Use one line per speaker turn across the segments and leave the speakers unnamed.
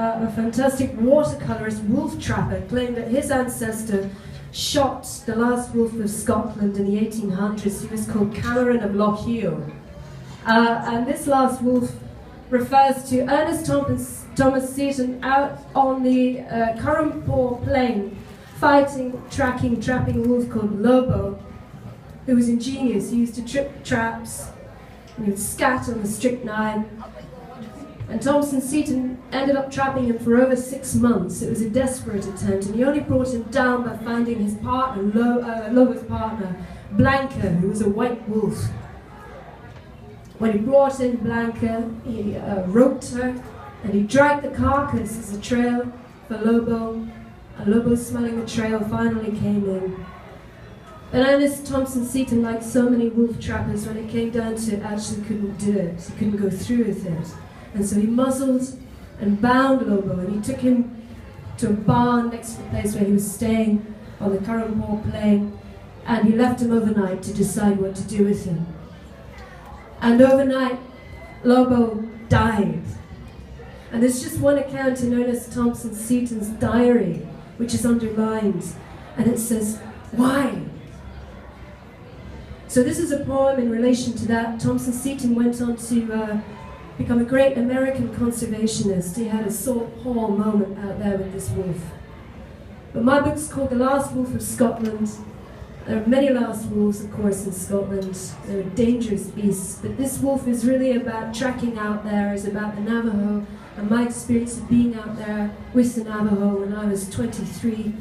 A fantastic watercolourist wolf trapper claimed that his ancestor shot the last wolf of Scotland in the 1800s. He was called Cameron of Lochiel. And this last wolf refers to Ernest Thomas Seton out on the Currampore Plain, fighting, trapping a wolf called Lobo, who was ingenious. He used to trip traps, and he would scat on the strychnine. And Thompson Seton ended up trapping him for over 6 months. It was a desperate attempt, and he only brought him down by finding his partner, Lobo's partner, Blanca, who was a white wolf. When he brought in Blanca, he roped her, and he dragged the carcass as a trail for Lobo, and Lobo, smelling the trail, finally came in. But Ernest Thompson Seton, like so many wolf trappers, when it came down to it, actually couldn't do it. He couldn't go through with it. And so he muzzled and bound Lobo, and he took him to a barn next to the place where he was staying on the Currampore Plain, and he left him overnight to decide what to do with him. And overnight, Lobo died. And there's just one account in Ernest Thompson Seton's diary, which is underlined, and it says, "Why?" So this is a poem in relation to that. Thompson Seton went on to become a great American conservationist. He had a Saul Paul moment out there with this wolf. But my book's called The Last Wolf of Scotland. There are many last wolves, of course, in Scotland. They're dangerous beasts, but this wolf is really about tracking out there, is about the Navajo, and my experience of being out there with the Navajo when I was 23,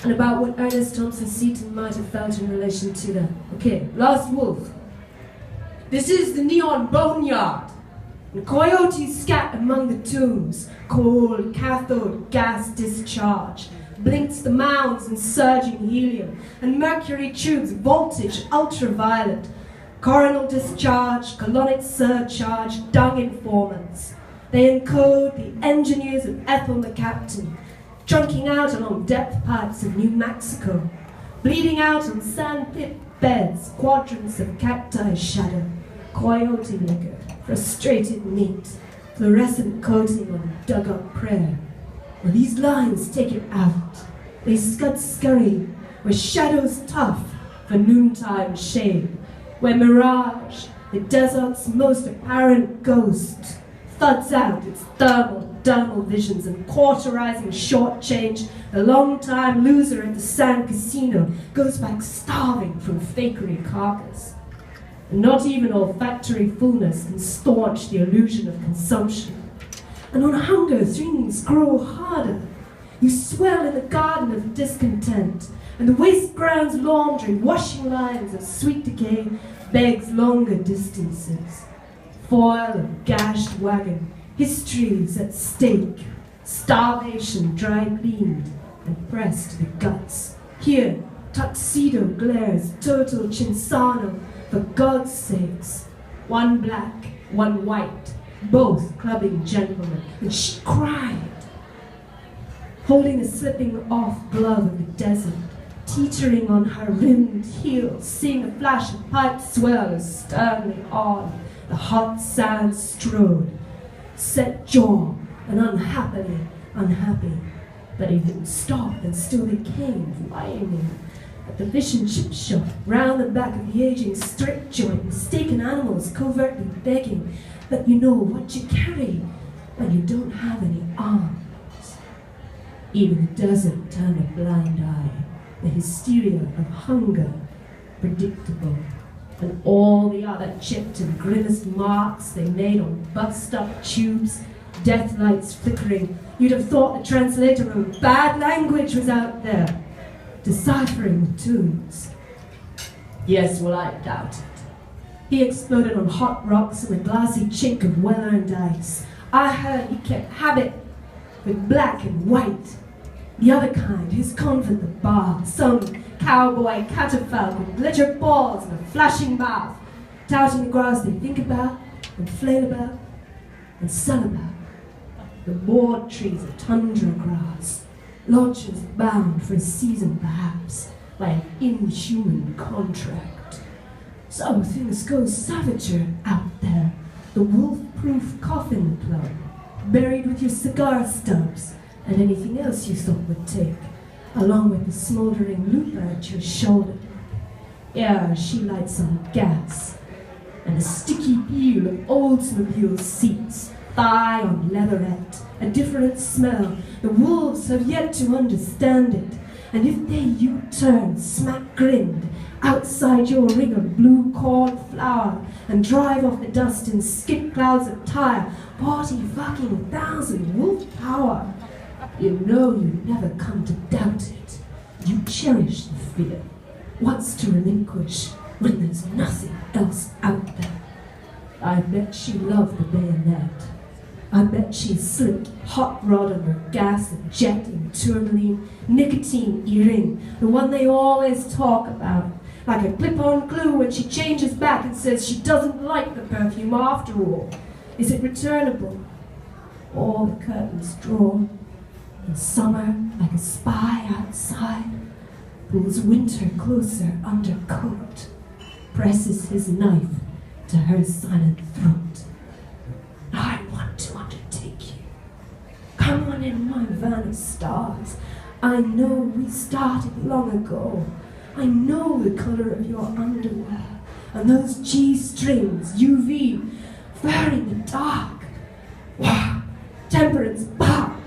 and about what Ernest Thompson Seton might have felt in relation to them. Okay, last wolf. This is the Neon Boneyard. And coyotes scat among the tombs, cold cathode gas discharge, blinks the mounds in surging helium, and mercury tubes voltage ultraviolet, coronal discharge, colonic surcharge, dung informants. They encode the engineers of Ethel McCaptain, trunking out along depth pipes of New Mexico, bleeding out on sandpit beds, quadrants of cacti shadow, coyote liquor, frustrated meat, fluorescent coating on dug-up prayer. Well, these lines take it out. They scurry, where shadows tough for noontime shade, where mirage, the desert's most apparent ghost, thuds out its thermal visions, and cauterizing short change, the long-time loser at the Sand Casino goes back starving from fakery carcass. And not even olfactory fullness can staunch the illusion of consumption. And on hunger, things grow harder. You swell in the garden of discontent, and the waste ground's laundry, washing lines of sweet decay, begs longer distances. Foil of gashed wagon, histories at stake, starvation dry cleaned and pressed to the guts. Here, tuxedo glares, total Cinsano, for God's sakes. One black, one white, both clubbing gentlemen, and she cried, holding a slipping off glove of the desert, teetering on her rimmed heels, seeing a flash of pipe swell as sternly on the hot sand strode, set jaw and unhappy, but he didn't stop, and still they came, whining at the fish and chip shop, round the back of the aging strip joint, mistaken animals covertly begging, but you know what you carry when you don't have any arms. Even the desert turned a blind eye, the hysteria of hunger, predictable, and all the other chipped and grimaced marks they made on bust-up tubes, death lights flickering. You'd have thought the translator of bad language was out there, deciphering the tunes. Yes, well, I doubt it. He exploded on hot rocks in the glassy chink of well-earned ice. I heard he kept habit with black and white. The other kind, his convent the bar, some cowboy catafalque with glitter balls and a flashing mouth, touting the grass they think about and flail about and sell about. The board trees of tundra grass, lodges bound for a season perhaps by an inhuman contract. So things go savager out there. The wolf-proof coffin club, buried with your cigar stubs and anything else you thought would take, along with the smoldering looper at your shoulder. Yeah, she lights on gas, and a sticky peel of Oldsmobile seats, thigh on leatherette, a different smell. The wolves have yet to understand it, and if they U-turn, smack grinned, outside your ring of blue corn flour, and drive off the dust in skip clouds of tire, 40,000 wolf power, you know you never come to doubt it. You cherish the fear, wants to relinquish when there's nothing else out there. I bet she loved the bayonet. I bet she slipped hot rod on her gas and jet in tourmaline, nicotine earring, the one they always talk about, like a clip-on glue when she changes back and says she doesn't like the perfume after all. Is it returnable? All the curtains drawn. In summer, like a spy outside, pulls winter closer under coat, presses his knife to her silent throat. I want to undertake you. Come on in my van of stars. I know we started long ago. I know the color of your underwear and those G-strings, UV, fur in the dark. Wow, temperance barks.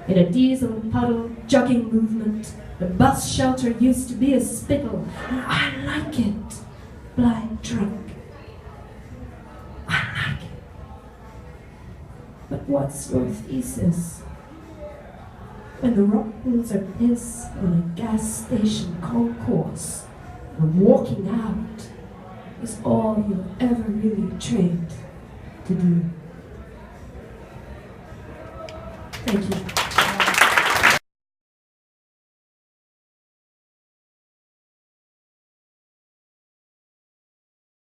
In a diesel puddle jogging movement, the bus shelter used to be a spittle, and I like it, blind drunk. I like it. But what's your thesis? When the rock pools are piss on a gas station concourse, and walking out is all you've ever really trained to do. Thank you.